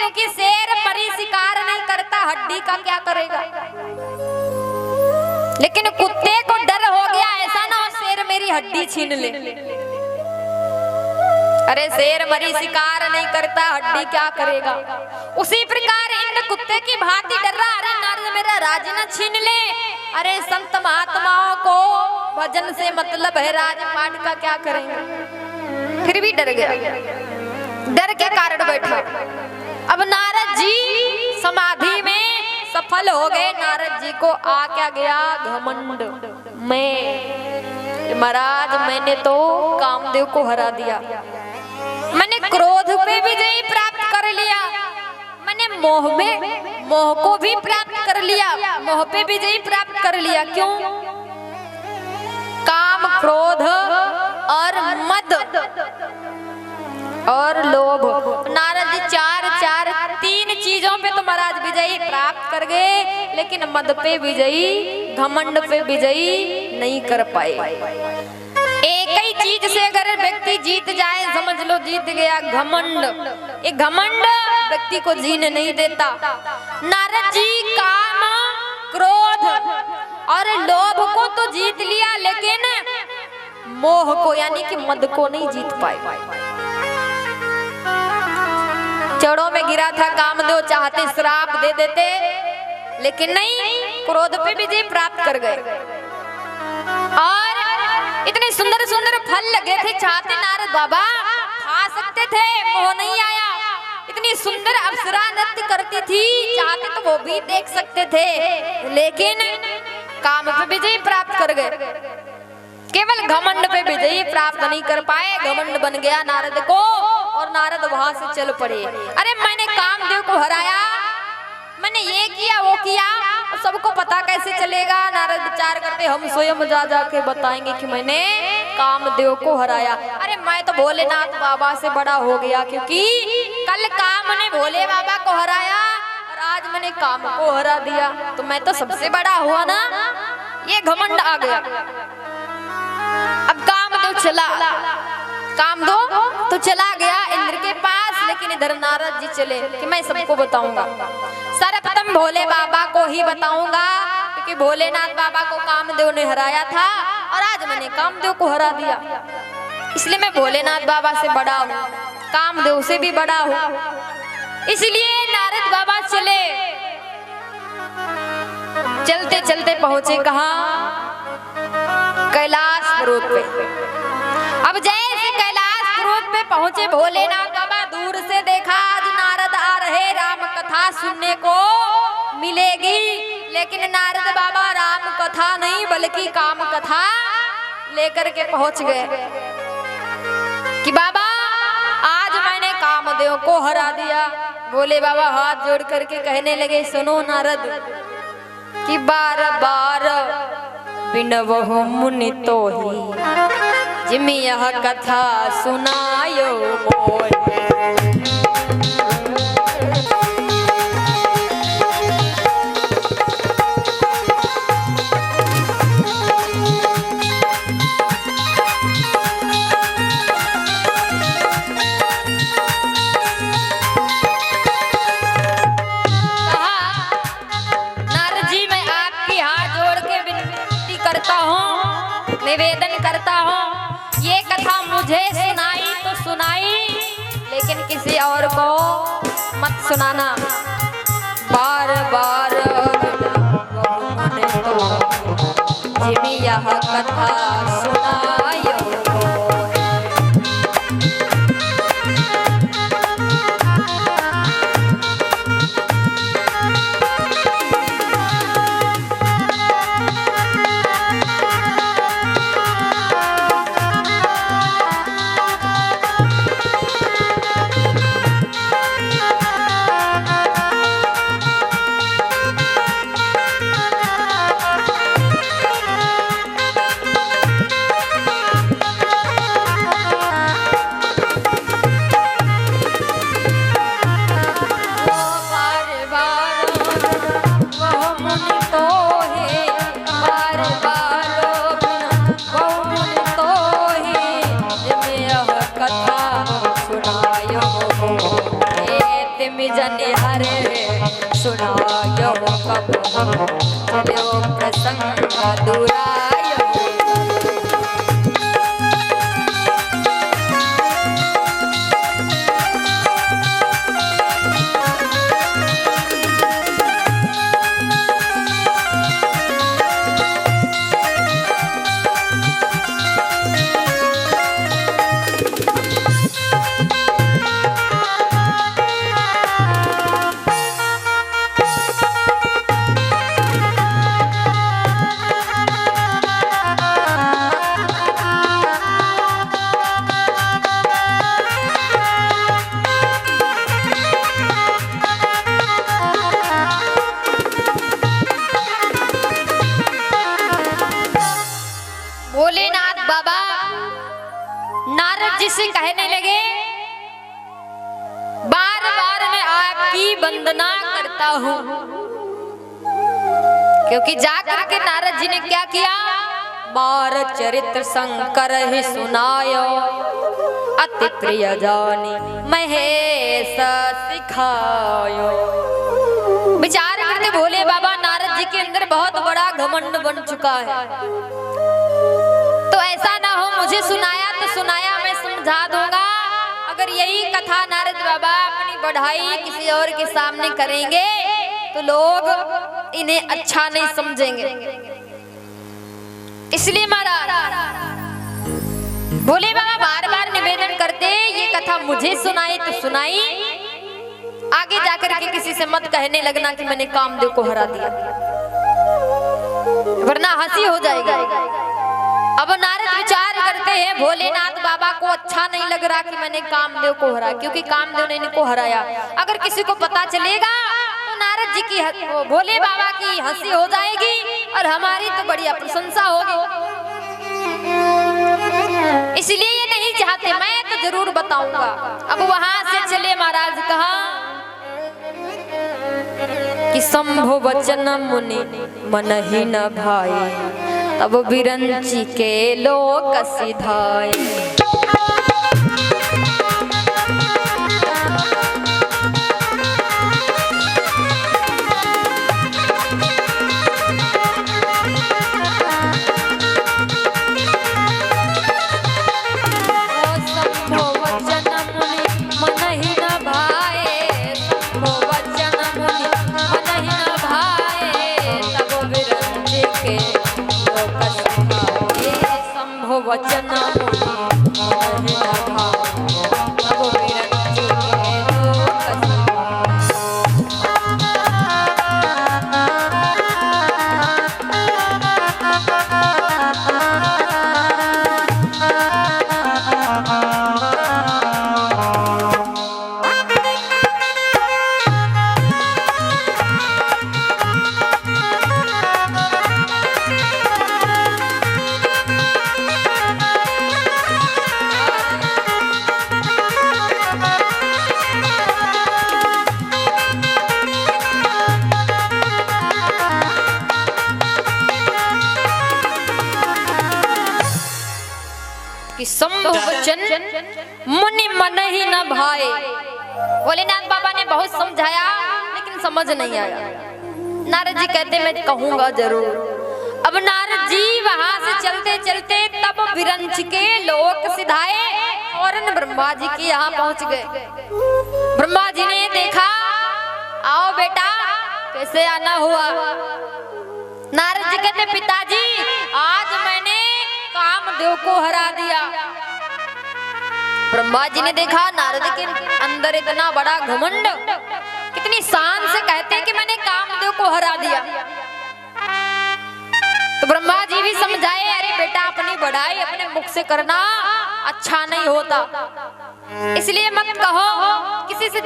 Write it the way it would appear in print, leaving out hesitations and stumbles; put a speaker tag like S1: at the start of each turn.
S1: क्योंकि शेर मरी शिकार नहीं करता, हड्डी का क्या करेगा। लेकिन कुत्ते को डर हो गया, ऐसा ना हो शेर मेरी हड्डी छीन ले। अरे शेर मरी शिकार नहीं करता, हड्डी क्या करेगा। उसी प्रकार इंद्र कुत्ते की भांति डर रहा, अरे नारद मेरा राज न छीन ले। अरे संत महात्माओं को भजन से मतलब है, राजपाट का क्या करेंगे। फिर भी डर गया, डर के कारण बैठा। अब नारद जी समाधि में सफल हो गए। नारद जी को आ क्या गया, घमंड में। महाराज मैंने तो कामदेव को हरा दिया, मैंने क्रोध पे विजय प्राप्त कर लिया, मैंने मोह को भी प्राप्त कर लिया, मोह पे विजय प्राप्त कर लिया। क्यों? काम, क्रोध और मद और लोभ। नारद जी तीन चीजों पे तो महाराज विजयी प्राप्त कर गए, लेकिन मद पे विजयी, घमंड पे विजयी नहीं कर पाए। एक ही चीज से अगर व्यक्ति जीत जाए समझ लो जीत गया, घमंड। एक घमंड व्यक्ति को जीने नहीं देता। नारद जी काम, क्रोध और लोभ को तो जीत लिया, लेकिन मोह को यानी कि मद को नहीं जीत पाए। चढ़ों में गिरा था कामदेव, चाहते श्राप दे देते, लेकिन नहीं, क्रोध पे विजय प्राप्त कर गए। और इतने सुंदर सुंदर फल लगे थे, चाहते नारद बाबा खा सकते थे, मोह नहीं आया। इतनी सुंदर अप्सरा नृत्य करती थी, चाहते तो वो भी देख सकते थे, लेकिन काम पे विजय प्राप्त कर गए। केवल घमंड पे विजय प्राप्त नहीं कर पाए, घमंड बन गया नारद को, और नारद वहां से चल पड़े। अरे मैंने कामदेव को हराया, मैंने ये किया वो किया, सबको पता कैसे चलेगा। नारद विचार करते, हम स्वयं जा जाके बताएंगे कि मैंने कामदेव को हराया। अरे मैं तो भोलेनाथ बाबा से बड़ा हो गया, क्योंकि कल काम ने भोले बाबा को हराया और आज मैंने काम को हरा दिया, तो मैं तो सबसे बड़ा हुआ ना, ये घमंड आ गया। अब कामदेव चला, कामदेव तो चला गया इंद्र के पास, लेकिन इधर नारद जी चले कि मैं सबको बताऊंगा, सर्वप्रथम भोले बाबा को ही बताऊंगा, क्योंकि भोलेनाथ बाबा को कामदेव ने हराया था और आज मैंने कामदेव को हरा दिया, इसलिए मैं भोलेनाथ बाबा से बड़ा हूँ, कामदेव से भी बड़ा हूँ। इसलिए नारद बाबा चले, चलते चलते पहुंचे कहाँ, कैलाश पर्वत पे। अब जैसे कैलाश पर्वत पे पहुंचे भोलेनाथ बाबा, दूर से देखा आज नारद आ रहे, राम कथा सुनने को मिलेगी। लेकिन नारद बाबा राम कथा नहीं बल्कि काम कथा लेकर के पहुंच गए कि बाबा आज मैंने कामदेव को हरा दिया। भोले बाबा हाथ जोड़ करके कहने लगे, सुनो नारद कि बार बार बिनवहु मुनि तो ही जिमि यह कथा सुनायो मोहे। निवेदन करता हूँ, ये कथा मुझे सुनाई तो सुनाई, लेकिन किसी और को मत सुनाना। बार बार तो जिमि यह कथा सुनायो। जने हरे सुनायो कब चलो प्रसंग दुरायो। भोलेनाथ बाबा नारद जी से कहने लगे, बार बार मैं आपकी वंदना करता हूँ। क्योंकि जाकर के नारद जी ने क्या किया, बार चरित्र शंकर ही सुनायो, अति प्रिय जानी महेश सिखायो। विचार करते भोले बाबा नारद जी के अंदर बहुत बड़ा घमंड बन चुका है। तो ऐसा ना हो, मुझे सुनाया तो सुनाया, मैं समझा दूंगा। अगर यही कथा नारद बाबा अपनी बढ़ाई किसी और के सामने करेंगे तो लोग इन्हें अच्छा नहीं समझेंगे। इसलिए महाराज भोले बाबा बार बार निवेदन करते, ये कथा मुझे सुनाई तो सुनाई, आगे जाकर के किसी से मत कहने लगना कि मैंने कामदेव को हरा दिया, वरना हंसी हो जाएगा। अब नारद विचार करते हैं, भोलेनाथ बाबा को अच्छा नहीं लग रहा कि मैंने कामदेव को हरा, क्योंकि कामदेव ने इनको हराया। अगर किसी को पता चलेगा तो नारद जी की भोले बाबा की हंसी हो जाएगी और हमारी तो बढ़िया प्रशंसा होगी। इसलिए ये नहीं चाहते, मैं तो जरूर बताऊंगा। अब वहां से चले महाराज, कहा कि शंभु वचन मुनि मन ही न भाई, तब विरंची के लोक सिधाए। वचन शंभु वचन मुनि मन ही न भाए। भोलेनाथ बाबा ने बहुत समझाया लेकिन समझ नहीं आया। नारद जी कहते मैं कहूंगा जरूर। अब नारद जी वहां से चलते चलते तब विरंच के लोक सिधाए और ब्रह्मा जी के यहाँ पहुंच गए। ब्रह्मा जी ने देखा, आओ बेटा, कैसे आना हुआ। नारद जी कहते पिताजी, आज मैंने कामदेव को हरा दिया। ब्रह्मा जी ने देखा नारद के अंदर इतना बड़ा घमंड, कितनी शान से कहते हैं कि मैंने कामदेव को हरा दिया। तो ब्रह्मा जी भी समझाए, अरे बेटा अपनी बढ़ाई अपने मुख से करना अच्छा नहीं होता, इसलिए मत कहो, किसी से